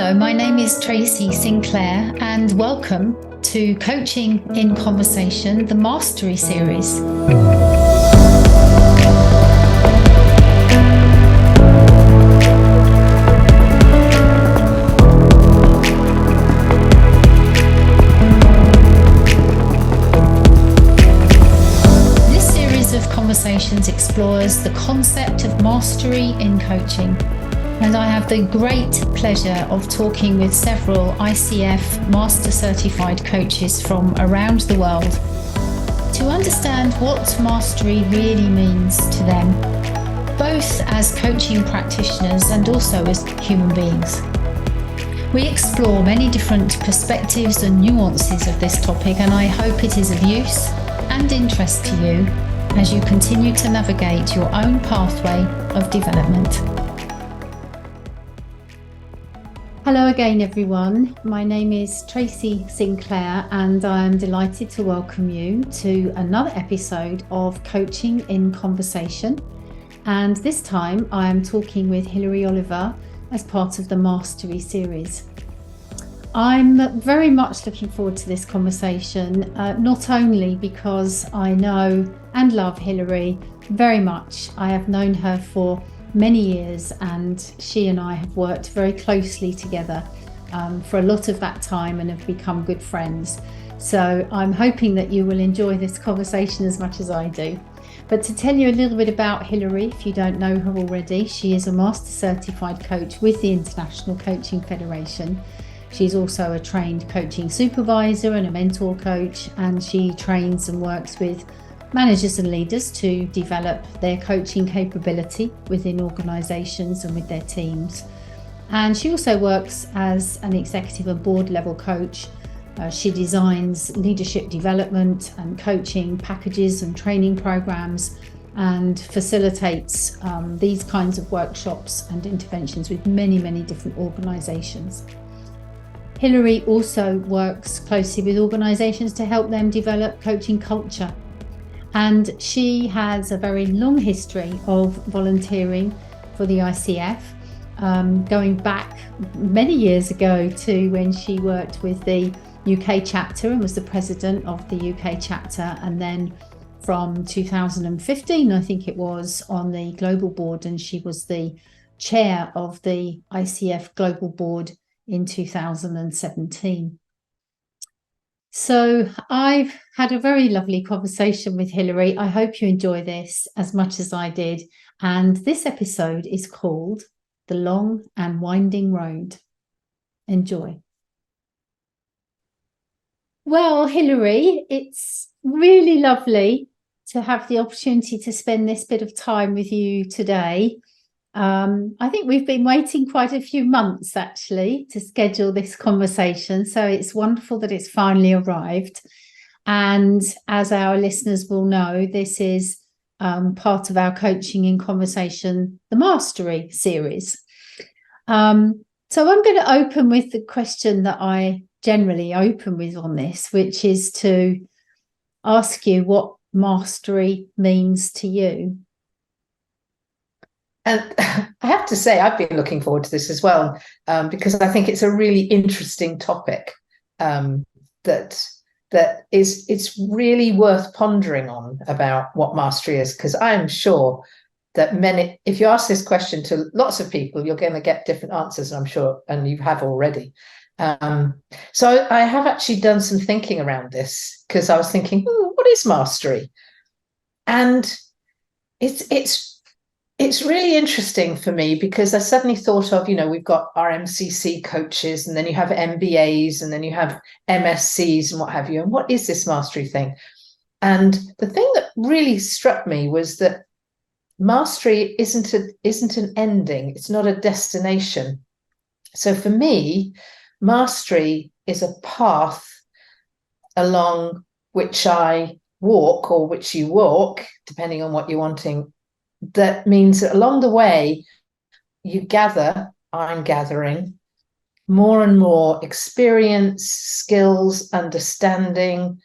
Hello, my name is Tracy Sinclair and welcome to Coaching in Conversation, the Mastery Series. This series of conversations explores the concept of mastery in coaching. And I have the great pleasure of talking with several ICF Master Certified coaches from around the world to understand what mastery really means to them, both as coaching practitioners and also as human beings. We explore many different perspectives and nuances of this topic, and I hope it is of use and interest to you as you continue to navigate your own pathway of development. Hello again, everyone. My name is Tracy Sinclair, and I am delighted to welcome you to another episode of Coaching in Conversation. And this time I am talking with Hilary Oliver as part of the Mastery series. I'm very much looking forward to this conversation, not only because I know and love Hilary very much. I have known her for many years, and she and I have worked very closely together for a lot of that time and have become good friends. So I'm hoping that you will enjoy this conversation as much as I do. But to tell you a little bit about Hilary, if you don't know her already, she is a Master Certified Coach with the International Coaching Federation. She's also a trained coaching supervisor and a mentor coach, and she trains and works with managers and leaders to develop their coaching capability within organisations and with their teams. And she also works as an executive and board level coach. She designs leadership development and coaching packages and training programs and facilitates these kinds of workshops and interventions with many, many different organisations. Hilary also works closely with organisations to help them develop coaching culture. And she has a very long history of volunteering for the ICF, going back many years ago to when she worked with the UK Chapter and was the president of the UK Chapter, and then from 2015, I think it was, on the Global Board, and she was the chair of the ICF Global Board in 2017. So I've had a very lovely conversation with Hilary. I hope you enjoy this as much as I did. And this episode is called The Long and Winding Road. Enjoy. Well, Hilary, it's really lovely to have the opportunity to spend this bit of time with you today. I think we've been waiting quite a few months actually to schedule this conversation, so it's wonderful that it's finally arrived. And as our listeners will know, this is part of our Coaching in Conversation, the Mastery series. So I'm going to open with the question that I generally open with on this, which is to ask you what mastery means to you. And I have to say, I've been looking forward to this as well, because I think it's a really interesting topic it's really worth pondering on about what mastery is, because I am sure that if you ask this question to lots of people, you're going to get different answers, I'm sure, and you have already. So I have actually done some thinking around this, because I was thinking, what is mastery? And it's really interesting for me, because I suddenly thought of, we've got our MCC coaches, and then you have MBAs, and then you have MSCs and what have you. And what is this mastery thing? And the thing that really struck me was that mastery isn't an ending. It's not a destination. So for me, mastery is a path along which I walk, or which you walk, depending on what you're wanting. That means that along the way, I'm gathering more and more experience, skills, understanding,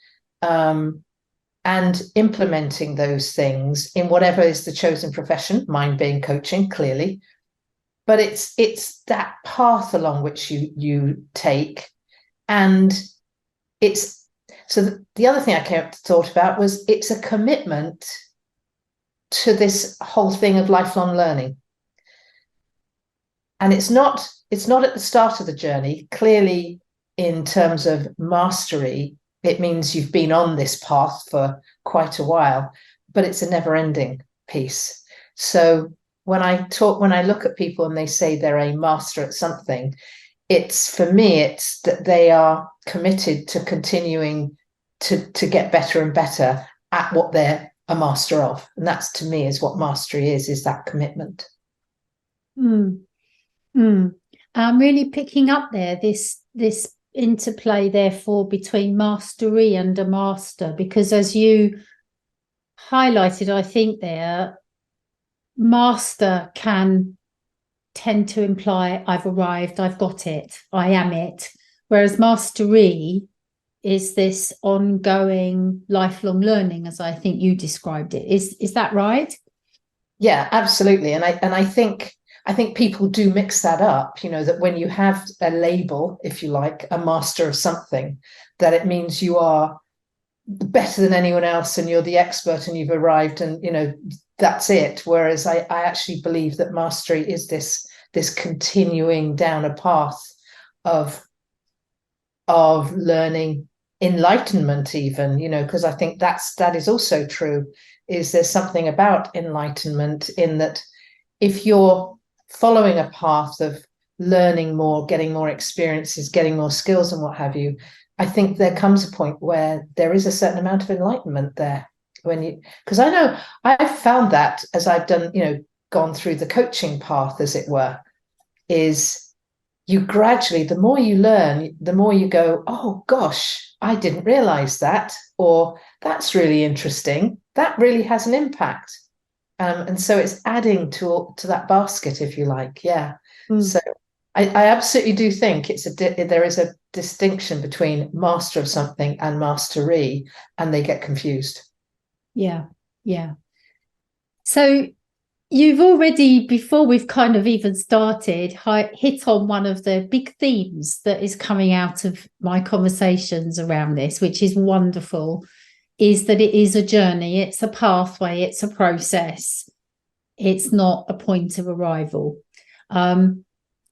and implementing those things in whatever is the chosen profession, mine being coaching, clearly. but it's that path along which you take. And it's so the other thing I thought about was it's a commitment to this whole thing of lifelong learning. And it's not at the start of the journey. Clearly, in terms of mastery, it means you've been on this path for quite a while, but it's a never-ending piece. So when I look at people and they say they're a master at something, for me, it's that they are committed to continuing to get better and better at what they're a master of. And that's, to me, is what mastery is that commitment. I'm really picking up there this interplay, therefore, between mastery and a master, because as you highlighted, I think there, master can tend to imply I've arrived, I've got it, I am it, whereas mastery is this ongoing lifelong learning, as I think you described it. Is that right? Yeah, absolutely. And I think people do mix that up, that when you have a label, if you like, a master of something, that it means you are better than anyone else and you're the expert and you've arrived and, that's it. Whereas I actually believe that mastery is this continuing down a path of learning, enlightenment even, because I think that is also true, is there's something about enlightenment in that if you're following a path of learning more, getting more experiences, getting more skills and what have you, I think there comes a point where there is a certain amount of enlightenment there. Because I know I've found that as I've done, gone through the coaching path, as it were, is you gradually, the more you learn, the more you go, oh gosh, I didn't realize that, or that's really interesting. That really has an impact. And so it's adding to that basket, if you like. Yeah. So I absolutely do think there is a distinction between master of something and mastery, and they get confused. Yeah. So you've already, before we've kind of even started, hit on one of the big themes that is coming out of my conversations around this, which is wonderful, is that it is a journey, it's a pathway, it's a process. It's not a point of arrival.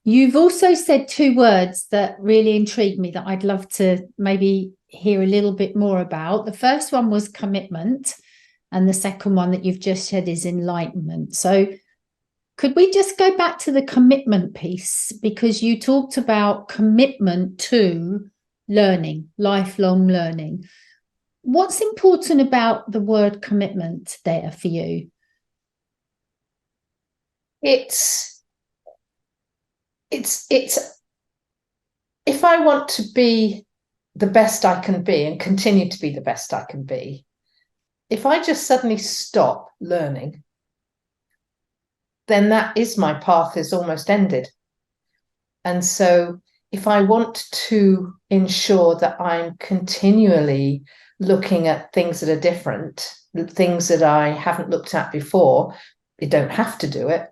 You've also said two words that really intrigued me that I'd love to maybe hear a little bit more about. The first one was commitment, and the second one that you've just said is enlightenment. So could we just go back to the commitment piece? Because you talked about commitment to learning, lifelong learning. What's important about the word commitment there for you? It's if I want to be the best I can be and continue to be the best I can be, if I just suddenly stop learning, then that is my path is almost ended. And so if I want to ensure that I'm continually looking at things that are different, things that I haven't looked at before, you don't have to do it.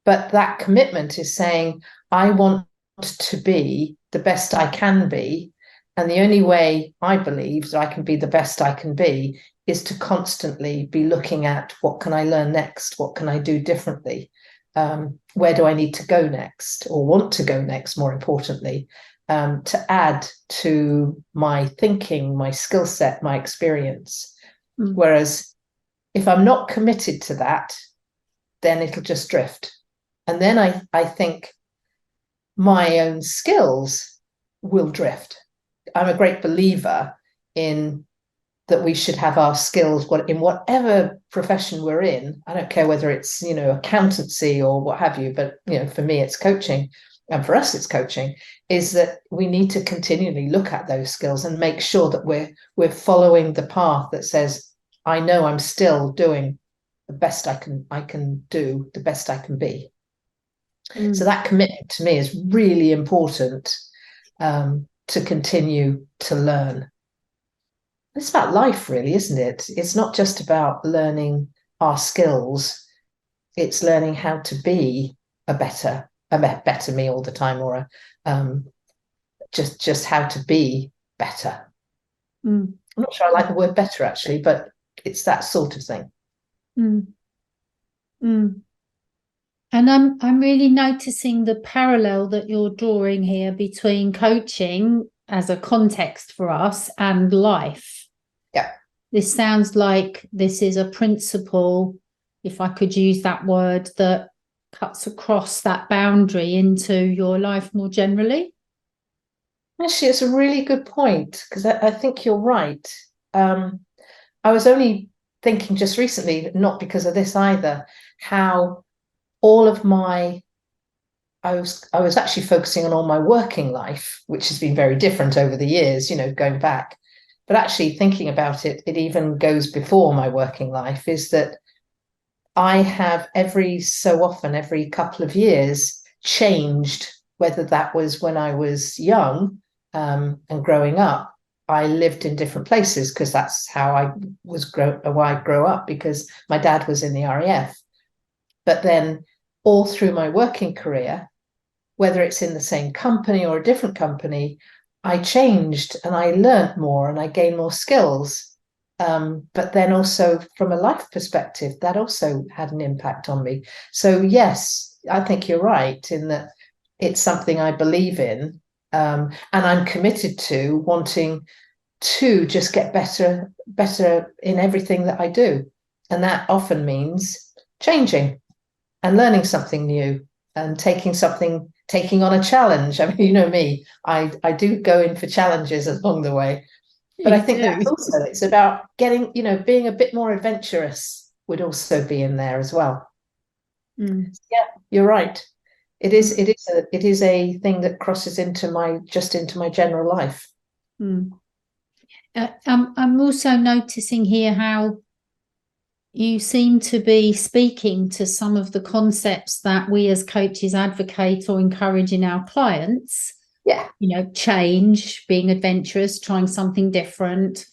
But that commitment is saying, I want to be the best I can be. And the only way I believe that I can be the best I can be is to constantly be looking at what can I learn next? What can I do differently? Where do I need to go next, or want to go next, more importantly, to add to my thinking, my skill set, my experience. Whereas if I'm not committed to that, then it'll just drift. And then I think my own skills will drift. I'm a great believer in that we should have our skills in whatever profession we're in. I don't care whether it's, accountancy or what have you, but, for me, it's coaching. And for us, it's coaching, is that we need to continually look at those skills and make sure that we're following the path that says, I know I'm still doing the best I can do, the best I can be. So that commitment to me is really important, to continue to learn. It's about life, really, isn't it? It's not just about learning our skills. It's learning how to be better me all the time, or just how to be better. I'm not sure I like the word better actually, but it's that sort of thing. And I'm really noticing the parallel that you're drawing here between coaching as a context for us and life. Yeah. This sounds like this is a principle, if I could use that word, that cuts across that boundary into your life more generally. Actually, it's a really good point, because I think you're right. I was only thinking just recently, not because of this either, how all of I was actually focusing on all my working life, which has been very different over the years, going back. But actually thinking about it, it even goes before my working life, is that I have every so often, every couple of years, changed, whether that was when I was young and growing up. I lived in different places because that's how I grew up, because my dad was in the RAF. But then all through my working career, whether it's in the same company or a different company, I changed and I learned more and I gained more skills. But then also from a life perspective, that also had an impact on me. So yes, I think you're right in that it's something I believe in, and I'm committed to wanting to just get better in everything that I do. And that often means changing and learning something new and taking on a challenge. I mean, you know me, I do go in for challenges along the way. But I think that's also, it's about getting, being a bit more adventurous would also be in there as well. Yeah, you're right. It is a thing that crosses into my general life. I'm also noticing here how you seem to be speaking to some of the concepts that we as coaches advocate or encourage in our clients. Yeah. Change, being adventurous, trying something different,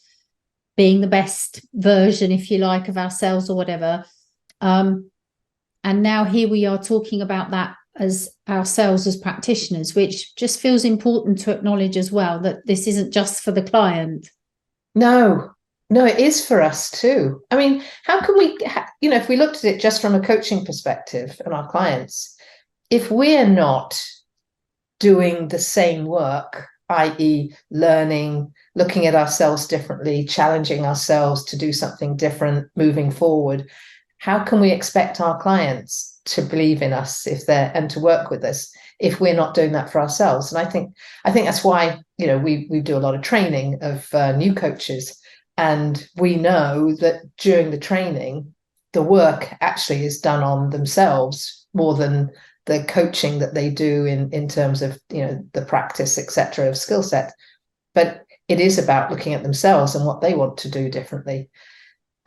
being the best version, if you like, of ourselves or whatever. And now here we are talking about that as ourselves as practitioners, which just feels important to acknowledge as well, that this isn't just for the client. No, it is for us too. I mean, how can we, if we looked at it just from a coaching perspective and our clients, if we're not doing the same work, i.e. learning, looking at ourselves differently, challenging ourselves to do something different, moving forward, how can we expect our clients to believe in us and to work with us if we're not doing that for ourselves? And I think that's why, we do a lot of training of new coaches, and we know that during the training, the work actually is done on themselves more than the coaching that they do in terms of, the practice, etc., of skill set. But it is about looking at themselves and what they want to do differently.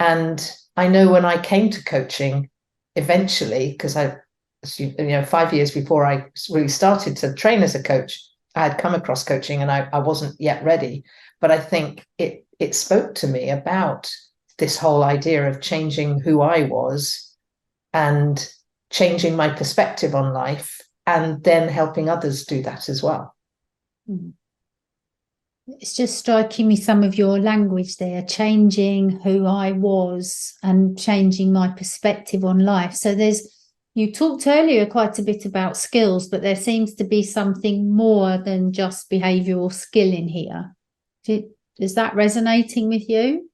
And I know when I came to coaching, eventually, because 5 years before I really started to train as a coach, I had come across coaching and I wasn't yet ready. But I think it spoke to me about this whole idea of changing who I was and changing my perspective on life, and then helping others do that as well. It's just striking me, some of your language there, changing who I was and changing my perspective on life. So you talked earlier quite a bit about skills, but there seems to be something more than just behavioural skill in here. Is that resonating with you?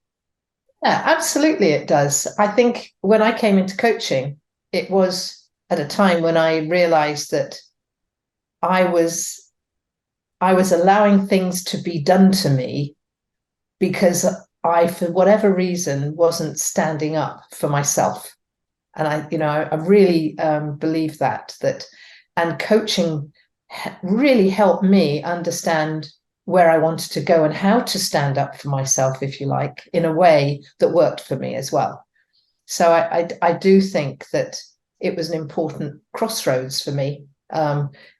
Yeah, absolutely it does. I think when I came into coaching, it was at a time when I realised that I was allowing things to be done to me because I, for whatever reason, wasn't standing up for myself. And I really believe that, and coaching really helped me understand where I wanted to go and how to stand up for myself, if you like, in a way that worked for me as well. So I do think that it was an important crossroads for me.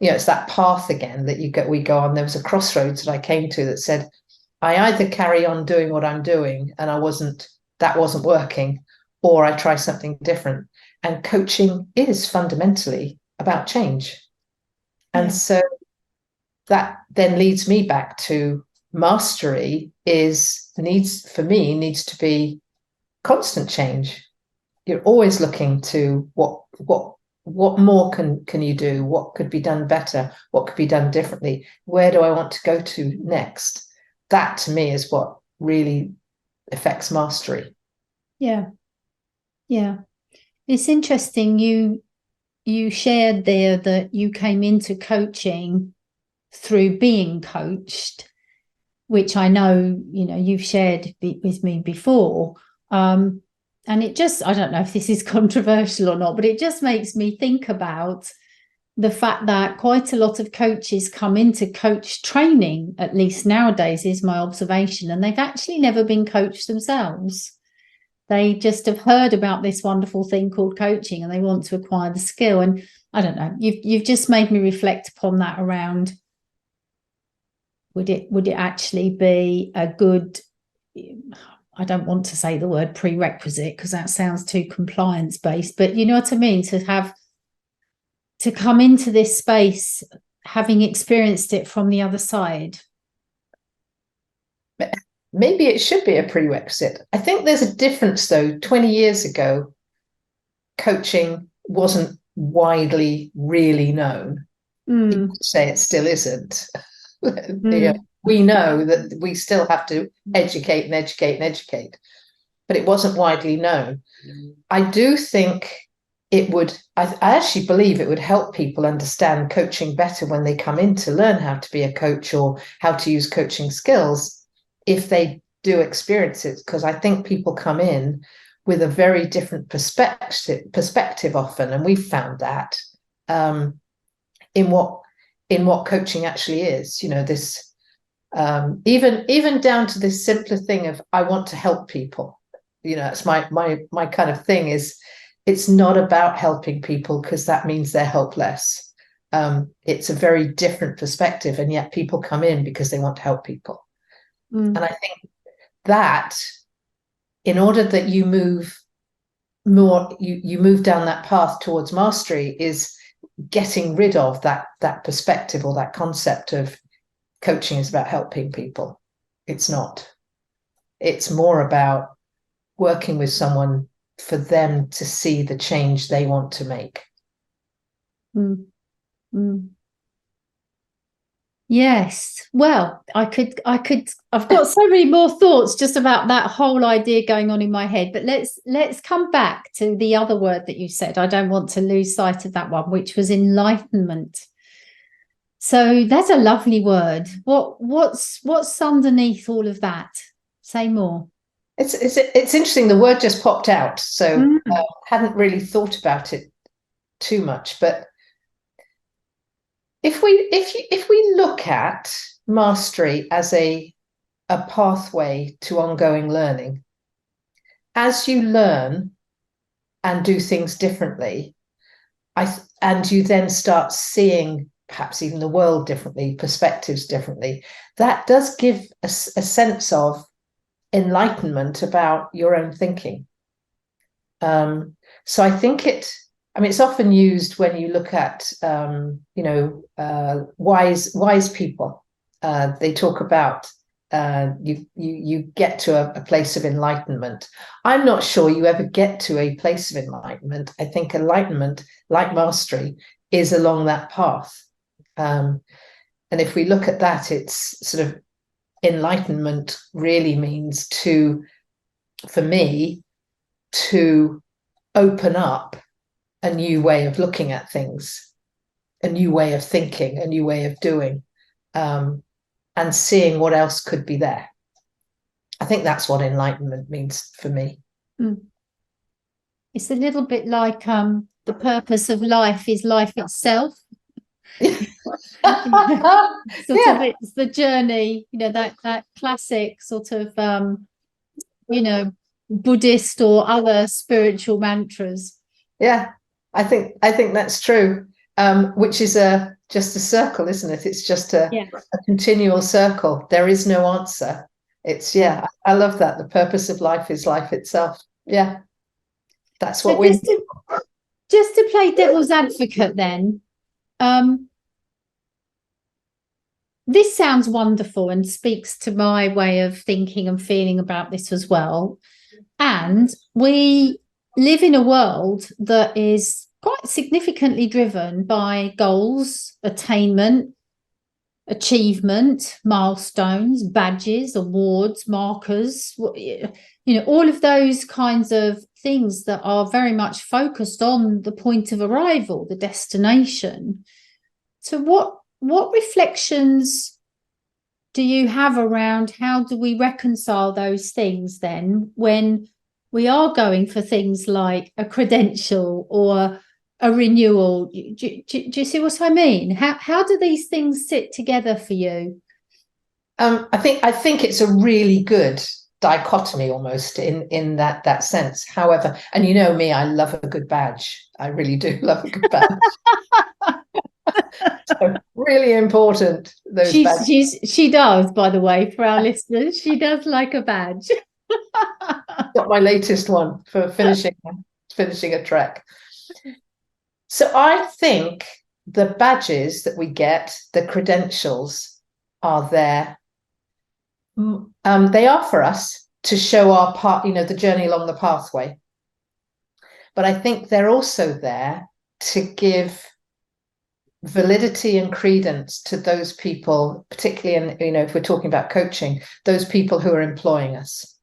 It's that path again that we go on. There was a crossroads that I came to that said, I either carry on doing what I'm doing and that wasn't working, or I try something different. And coaching is fundamentally about change. And Yeah. so that then leads me back to mastery needs to be constant change. You're always looking to what more can you do? What could be done better? What could be done differently? Where do I want to go to next? That to me is what really affects mastery. Yeah. Yeah. It's interesting you shared there that you came into coaching through being coached, which I know, you've shared with me before. And it just, I don't know if this is controversial or not, but it just makes me think about the fact that quite a lot of coaches come into coach training, at least nowadays is my observation, and they've actually never been coached themselves. They just have heard about this wonderful thing called coaching and they want to acquire the skill. And I don't know, you've just made me reflect upon that around, would it actually be a good, I don't want to say the word prerequisite because that sounds too compliance based, but you know what I mean, to come into this space having experienced it from the other side. Maybe it should be a prerequisite. I think there's a difference though. 20 years ago, coaching wasn't widely really known. You could say it still isn't. We know that we still have to educate and educate and educate, but it wasn't widely known. I do think I actually believe it would help people understand coaching better when they come in to learn how to be a coach or how to use coaching skills if they do experience it, because I think people come in with a very different perspective often, and we've found that in what coaching actually is. This even down to this simpler thing of I want to help people. It's my kind of thing is it's not about helping people because that means they're helpless. It's a very different perspective, and yet people come in because they want to help people. And I think that in order that you move more, you move down that path towards mastery is getting rid of that perspective or that concept of coaching is about helping people. It's not. It's more about working with someone for them to see the change they want to make. Yes. Well, I've got so many more thoughts just about that whole idea going on in my head, but let's come back to the other word that you said. I don't want to lose sight of that one, which was enlightenment. So that's a lovely word. What's underneath all of that? Say more. It's interesting. The word just popped out, so hadn't really thought about it too much. But if we look at mastery as a pathway to ongoing learning, as you learn and do things differently, and you then start seeing perhaps even the world differently, perspectives differently, that does give a sense of enlightenment about your own thinking. So I think it's often used when you look at wise people. They talk about you get to a place of enlightenment. I'm not sure you ever get to a place of enlightenment. I think enlightenment, like mastery, is along that path. And if we look at that, it's sort of enlightenment really means for me, to open up a new way of looking at things, a new way of thinking, a new way of doing, and seeing what else could be there. I think that's what enlightenment means for me. It's a little bit like the purpose of life is life itself. It's the journey, that classic sort of Buddhist or other spiritual mantras. Yeah, I think that's true. Which is just a circle, isn't it? It's just a continual circle. There is no answer. It's I love that. The purpose of life is life itself. Yeah, that's what Just to play devil's advocate then, this sounds wonderful and speaks to my way of thinking and feeling about this as well. And we live in a world that is quite significantly driven by goals, attainment, achievement, milestones, badges, awards, markers, all of those kinds of things that are very much focused on the point of arrival, the destination. So what reflections do you have around how do we reconcile those things then when we are going for things like a credential or a renewal? Do you see what I mean? How do these things sit together for you? I think it's a really good dichotomy almost in that sense. However, and you know me, I love a good badge. I really do love a good badge. So really important, those badges. She does, by the way, for our listeners, she does like a badge. Got my latest one for finishing a trek. So I think the badges that we get, the credentials, are there. They are for us to show our part, the journey along the pathway. But I think they're also there to give validity and credence to those people, particularly if we're talking about coaching, those people who are employing us.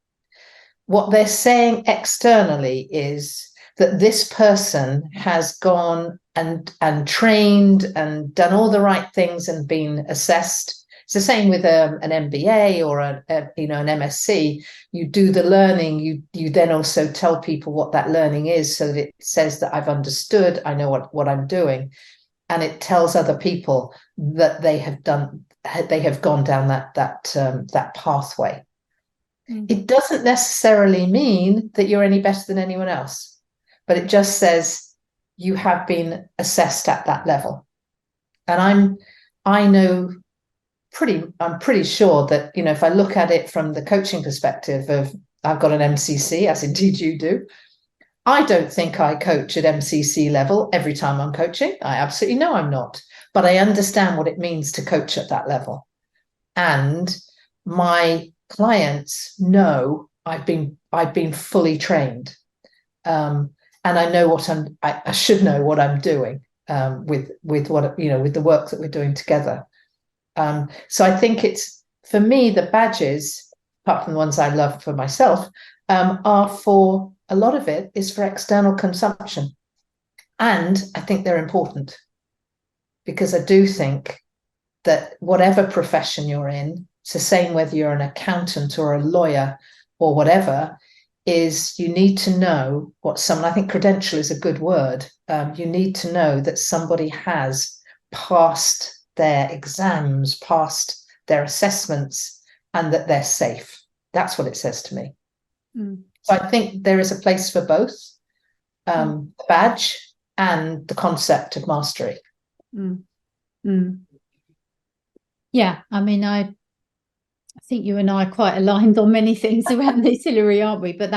What they're saying externally is that this person has gone and trained and done all the right things and been assessed. It's the same with an MBA or an MSc. You do the learning. You then also tell people what that learning is, so that it says that I've understood. I know what I'm doing, and it tells other people that they have gone down that pathway. It doesn't necessarily mean that you're any better than anyone else, but it just says you have been assessed at that level. And I'm pretty sure that, if I look at it from the coaching perspective of I've got an MCC, as indeed you do, I don't think I coach at MCC level every time I'm coaching. I absolutely know I'm not, but I understand what it means to coach at that level. And my clients know I've been fully trained, and I know I should know what I'm doing with the work that we're doing together. So I think it's, for me, the badges, apart from the ones I love for myself, are for, a lot of it is for external consumption. And I think they're important because I do think that whatever profession you're in, it's the same whether you're an accountant or a lawyer or whatever, is you need to know what I think credential is a good word. You need to know that somebody has passed their exams, passed their assessments, and that they're safe. That's what it says to me. So I think there is a place for both, the badge and the concept of mastery. Yeah, I mean, I think you and I are quite aligned on many things around this, Hilary, aren't we? But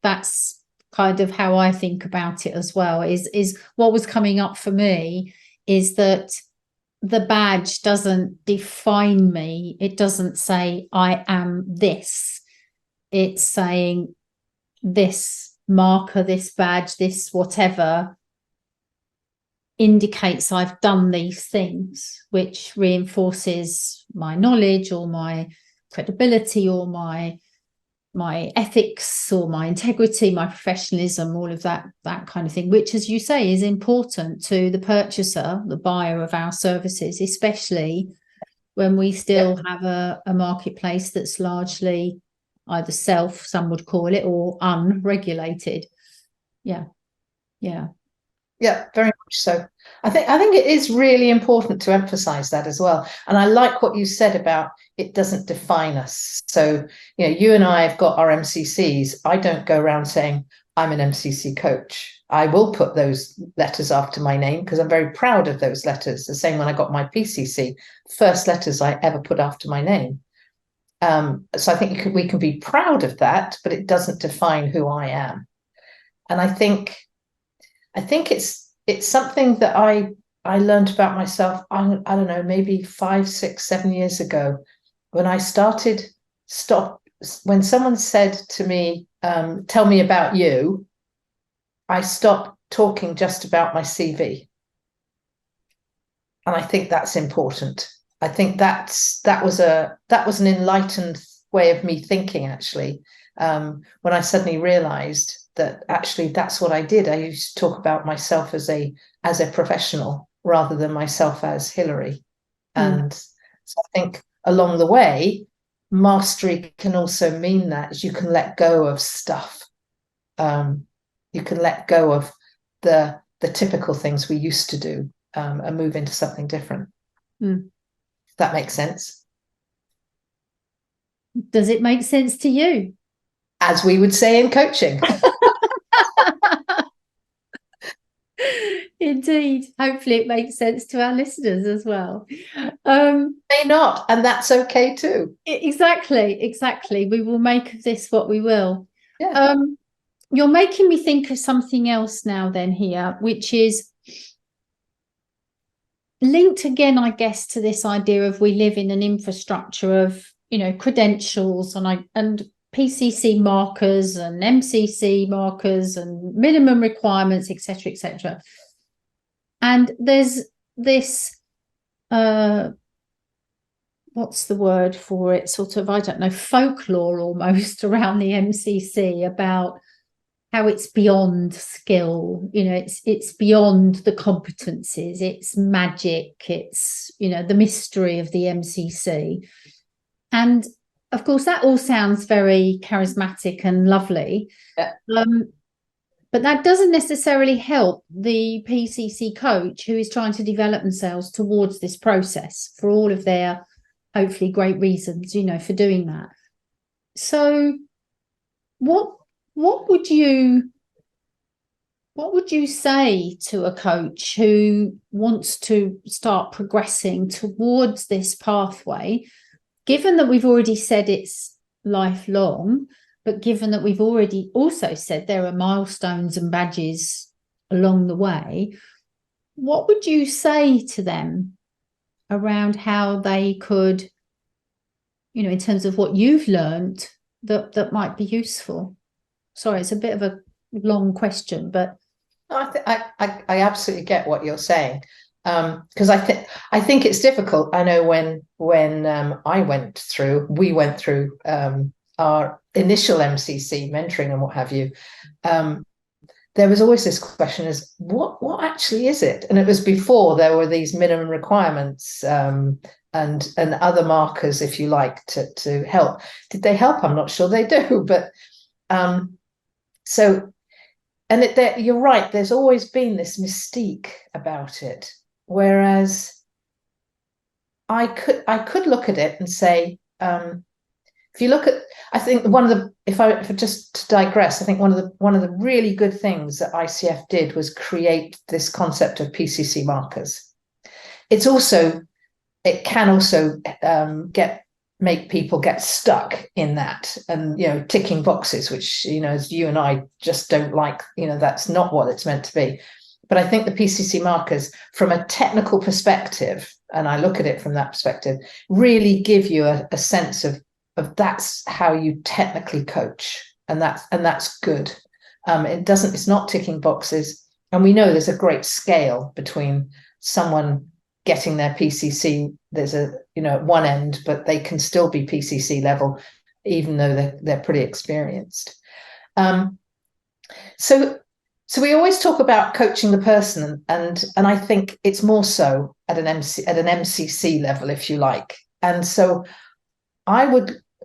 that's kind of how I think about it as well. Is what was coming up for me is that the badge doesn't define me. It doesn't say I am this. It's saying this marker, this badge, this whatever indicates I've done these things, which reinforces my knowledge or my credibility or my ethics or my integrity, my professionalism, all of that kind of thing, which, as you say, is important to the purchaser, the buyer of our services, especially when we still have a marketplace that's largely either some would call it, or unregulated. Yeah, very much so. I think it is really important to emphasize that as well. And I like what you said about it doesn't define us. So, you and I have got our MCCs. I don't go around saying I'm an MCC coach. I will put those letters after my name because I'm very proud of those letters. The same when I got my PCC, first letters I ever put after my name. So I think we can be proud of that, but it doesn't define who I am. And I think it's it's something that I learned about myself, I don't know, maybe 5, 6, 7 years ago, when I when someone said to me, tell me about you, I stopped talking just about my CV. And I think that's important. I think that was an enlightened way of me thinking, actually, when I suddenly realized that actually that's what I did. I used to talk about myself as a professional rather than myself as Hilary. And so I think along the way, mastery can also mean that you can let go of stuff. You can let go of the typical things we used to do, and move into something different. That makes sense. Does it make sense to you? As we would say in coaching. Indeed. Hopefully it makes sense to our listeners as well. May not, and that's okay too. Exactly. We will make of this what we will. Yeah. You're making me think of something else now then here, which is linked again, I guess, to this idea of we live in an infrastructure of, credentials and PCC markers and MCC markers and minimum requirements, etc., etc. And there's this, what's the word for it? Sort of, I don't know, folklore almost around the MCC about how it's beyond skill, it's beyond the competencies, it's magic, it's, the mystery of the MCC. And of course, that all sounds very charismatic and lovely. Yeah. But that doesn't necessarily help the PCC coach who is trying to develop themselves towards this process for all of their hopefully great reasons, for doing that. So what would you say to a coach who wants to start progressing towards this pathway, given that we've already said it's lifelong, but given that we've already also said there are milestones and badges along the way? What would you say to them around how they could, in terms of what you've learned that might be useful? Sorry, it's a bit of a long question, but I absolutely get what you're saying, because I think it's difficult. I know when we went through our initial MCC mentoring and what have you, there was always this question: is what actually is it? And it was before there were these minimum requirements and other markers, if you like, to help. Did they help? I'm not sure they do, but so. And you're right, there's always been this mystique about it. Whereas I could look at it and say, if you look at, I think if I just to digress, I think one of the really good things that ICF did was create this concept of PCC markers. It can also make people get stuck in that and ticking boxes, which as you and I just don't like. That's not what it's meant to be. But I think the PCC markers, from a technical perspective, and I look at it from that perspective, really give you a sense of that's how you technically coach, and that's good. It's not ticking boxes, and we know there's a great scale between someone getting their PCC. There's at one end, but they can still be PCC level, even though they're pretty experienced. So we always talk about coaching the person, and I think it's more so at an MCC level, if you like. And so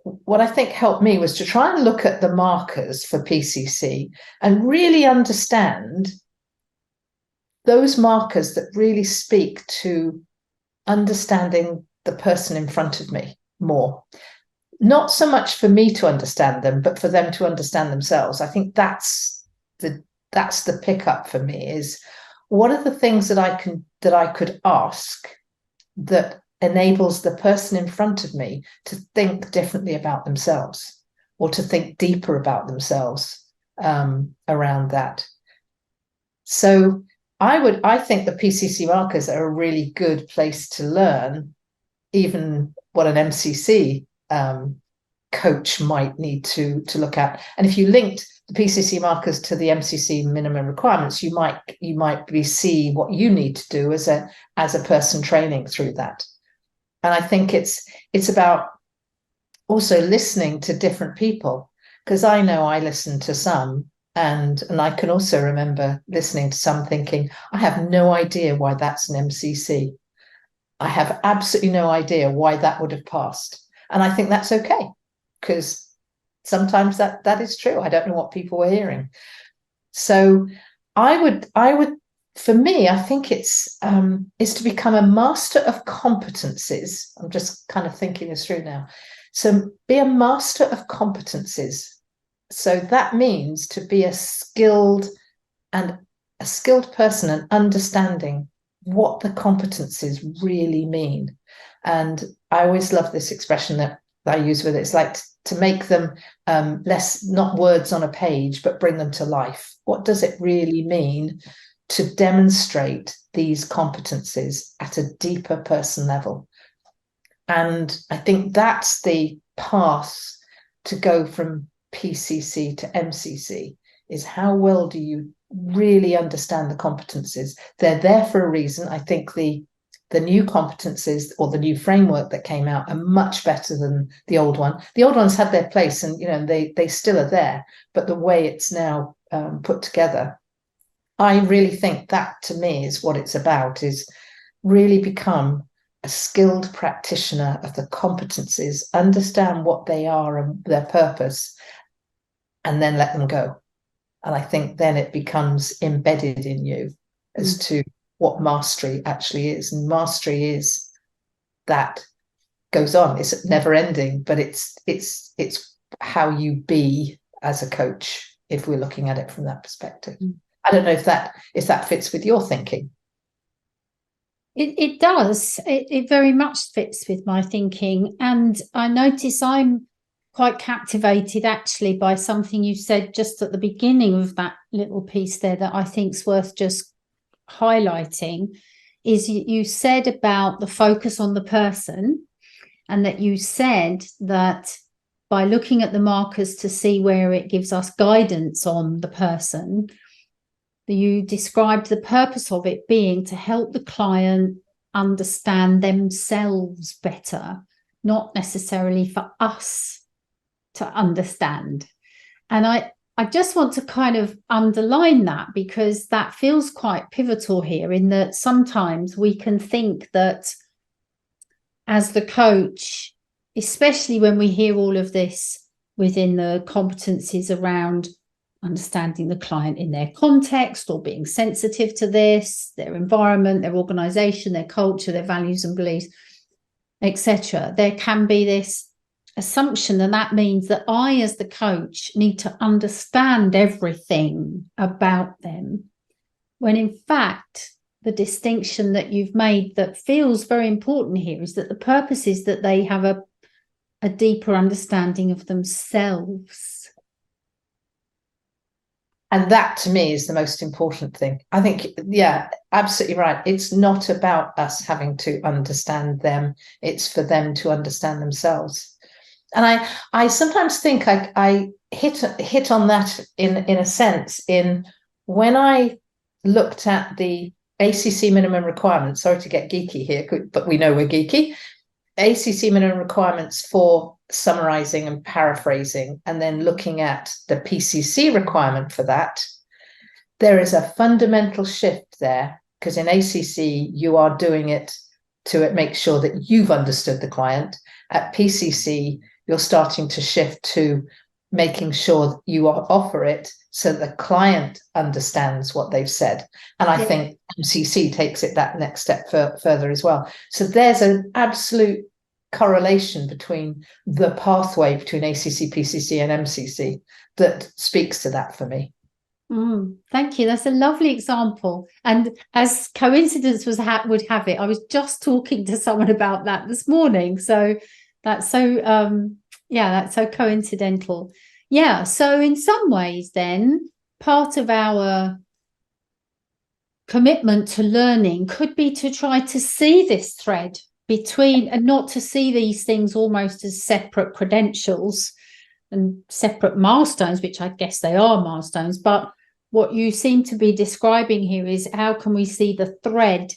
what I think helped me was to try and look at the markers for PCC and really understand those markers that really speak to understanding the person in front of me more. Not so much for me to understand them, but for them to understand themselves. I think that's the pickup for me, is what are the things that I could ask that enables the person in front of me to think differently about themselves, or to think deeper about themselves around that. So I think the PCC markers are a really good place to learn even what an MCC coach might need to look at. And if you linked the PCC markers to the MCC minimum requirements, you might see what you need to do as a person training through that. And I think it's about also listening to different people, because I know I listen to some, and I can also remember listening to some thinking, I have no idea why that's an MCC. I have absolutely no idea why that would have passed. And I think that's okay, because sometimes that is true. I don't know what people were hearing. So I would for me, I think it's to become a master of competencies. I'm just kind of thinking this through now. So be a master of competencies. So that means to be a skilled person and understanding what the competencies really mean. And I always love this expression that I use with it. It's like to make them less, not words on a page, but bring them to life. What does it really mean to demonstrate these competencies at a deeper person level? And I think that's the path to go from PCC to MCC, is how well do you really understand the competencies? They're there for a reason. I think the new competencies or the new framework that came out are much better than the old one. The old ones had their place, and they still are there, but the way it's now put together, I really think that to me is what it's about, is really become a skilled practitioner of the competencies, understand what they are and their purpose, and then let them go. And I think then it becomes embedded in you as to what mastery actually is. And mastery is that goes on. It's never ending, but it's how you be as a coach, if we're looking at it from that perspective. I don't know if that fits with your thinking. It does. It very much fits with my thinking. And I notice I'm quite captivated actually by something you said just at the beginning of that little piece there that I think is worth just highlighting, is you said about the focus on the person, and that you said that by looking at the markers to see where it gives us guidance on the person, you described the purpose of it being to help the client understand themselves better, not necessarily for us to understand. And I just want to kind of underline that, because that feels quite pivotal here, in that sometimes we can think that as the coach, especially when we hear all of this within the competencies around understanding the client in their context, or being sensitive to this, their environment, their organization, their culture, their values and beliefs, etc., there can be this assumption, and that means that I, as the coach, need to understand everything about them, when in fact the distinction that you've made that feels very important here is that the purpose is that they have a deeper understanding of themselves. And that to me is the most important thing. I think, yeah, absolutely right. It's not about us having to understand them. It's for them to understand themselves. And I sometimes think I hit on that in a sense in when I looked at the ACC minimum requirements. Sorry to get geeky here, but we know we're geeky. ACC minimum requirements for summarizing and paraphrasing, and then looking at the PCC requirement for that, there is a fundamental shift there, because in ACC you are doing it to make sure that you've understood the client. At PCC, you're starting to shift to making sure that you offer it so the client understands what they've said. And I think MCC takes it that next step further as well. So there's an absolute correlation between the pathway between ACC, PCC and MCC that speaks to that for me. Thank you. That's a lovely example. And as coincidence would have it, I was just talking to someone about that this morning. So that's so, that's so coincidental. Yeah. So in some ways then, part of our commitment to learning could be to try to see this thread between, and not to see these things almost as separate credentials and separate milestones, which I guess they are milestones. But what you seem to be describing here is how can we see the thread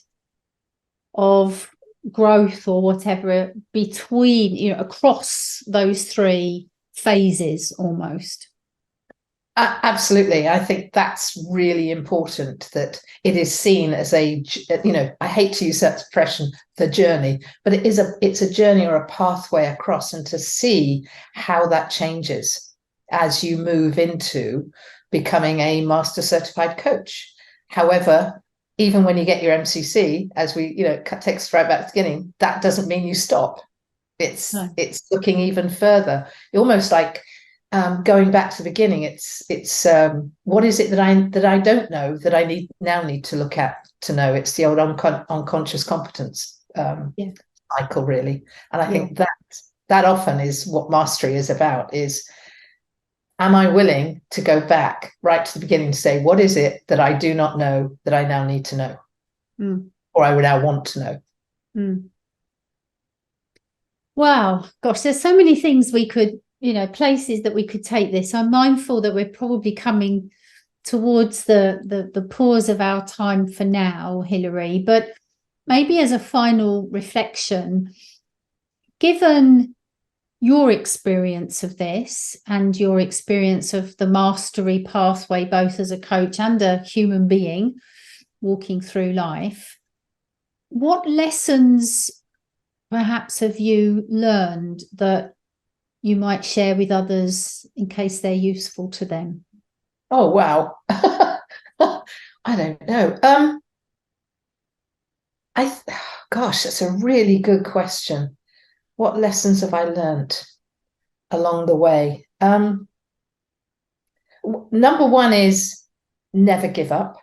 of growth or whatever between, you know, across those three phases almost. Absolutely. I think that's really important, that it is seen as a, you know, I hate to use that expression, the journey, but it's a journey or a pathway across, and to see how that changes as you move into becoming a master certified coach. However, even when you get your MCC, as we, you know, takes us right back to the beginning, that doesn't mean you stop. It's looking even further. Almost like going back to the beginning, it's what is it that I don't know that I need to look at to know? It's the old unconscious competence cycle, really. And I think that often is what mastery is about, is am I willing to go back right to the beginning to say, what is it that I do not know that I now need to know, or I would now want to know? Wow, gosh, there's so many things we could, you know, places that we could take this. I'm mindful that we're probably coming towards the pause of our time for now, Hilary, but maybe as a final reflection, given your experience of this and your experience of the mastery pathway, both as a coach and a human being walking through life, what lessons perhaps have you learned that you might share with others in case they're useful to them? Oh, wow. I don't know. Gosh, that's a really good question. What lessons have I learnt along the way? Number one is never give up.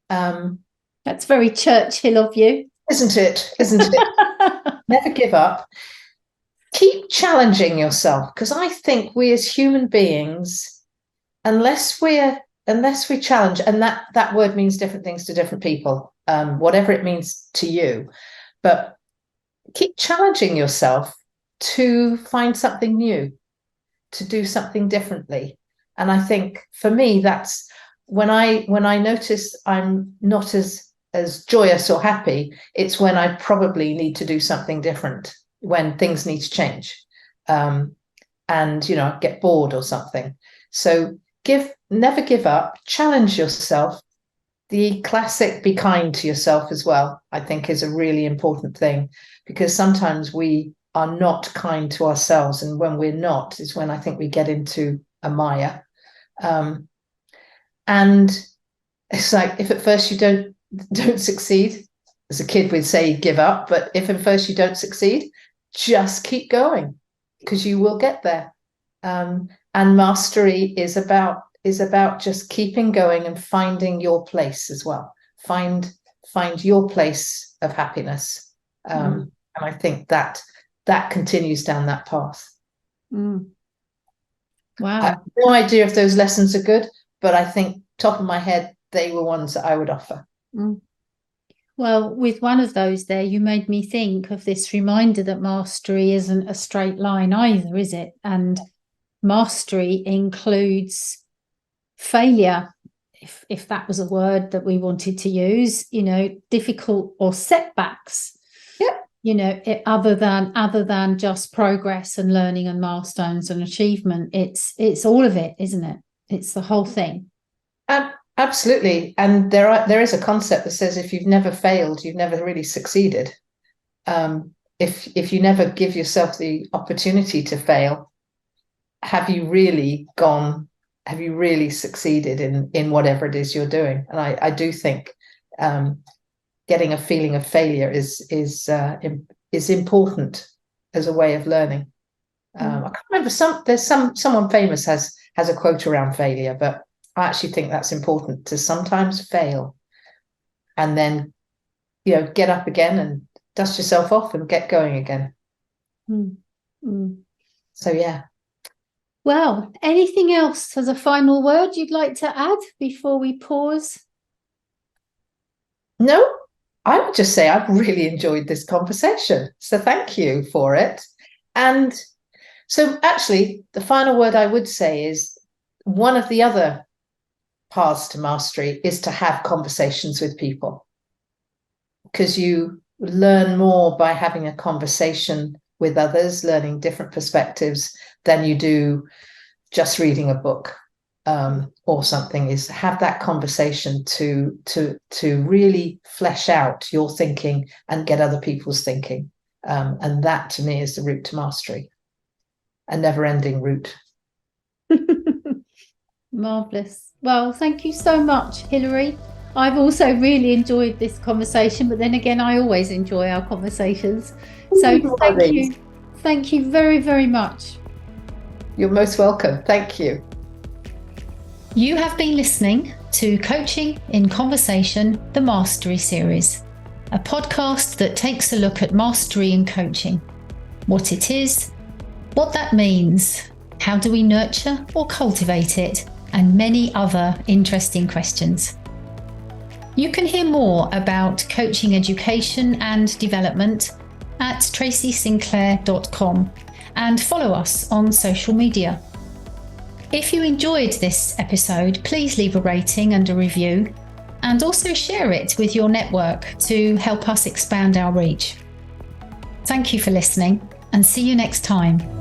That's very Churchill of you. Isn't it? Isn't it? Never give up. Keep challenging yourself, because I think we as human beings, unless we challenge, and that word means different things to different people, whatever it means to you, but keep challenging yourself to find something new, to do something differently. And I think for me, that's when I notice I'm not as joyous or happy, it's when I probably need to do something different, when things need to change, and you know, get bored or something. So never give up, challenge yourself. The classic be kind to yourself as well, I think, is a really important thing, because sometimes we are not kind to ourselves, and when we're not is when I think we get into a mire. And it's like, if at first you don't succeed, as a kid we'd say give up, but if at first you don't succeed, just keep going, because you will get there. And mastery is about just keeping going and finding your place as well. Find your place of happiness. And I think that continues down that path. Wow. I have no idea if those lessons are good, but I think top of my head, they were ones that I would offer. Well, with one of those there, you made me think of this reminder that mastery isn't a straight line either, is it? And mastery includes failure, if that was a word that we wanted to use, you know, difficult or setbacks. Yep. You know, other than just progress and learning and milestones and achievement. It's all of it, isn't it? It's the whole thing. Absolutely. And there is a concept that says if you've never failed, you've never really succeeded. If you never give yourself the opportunity to fail, have you really succeeded in whatever it is you're doing? And I do think getting a feeling of failure is important as a way of learning. I can't remember, someone famous has a quote around failure, but I actually think that's important, to sometimes fail and then, you know, get up again and dust yourself off and get going again. So yeah. Well, anything else as a final word you'd like to add before we pause? No, I would just say I've really enjoyed this conversation. So thank you for it. And so actually, the final word I would say is one of the other paths to mastery is to have conversations with people, because you learn more by having a conversation with others, learning different perspectives, than you do just reading a book or something. Is have that conversation to really flesh out your thinking and get other people's thinking. And that to me is the route to mastery, a never-ending route. Marvellous. Well, thank you so much, Hilary. I've also really enjoyed this conversation, but then again, I always enjoy our conversations. So thank you. Thank you very, very much. You're most welcome. Thank you. You have been listening to Coaching in Conversation, the Mastery Series, a podcast that takes a look at mastery in coaching, what it is, what that means, how do we nurture or cultivate it, and many other interesting questions. You can hear more about coaching education and development at tracysinclair.com and follow us on social media. If you enjoyed this episode, please leave a rating and a review, and also share it with your network to help us expand our reach. Thank you for listening, and see you next time.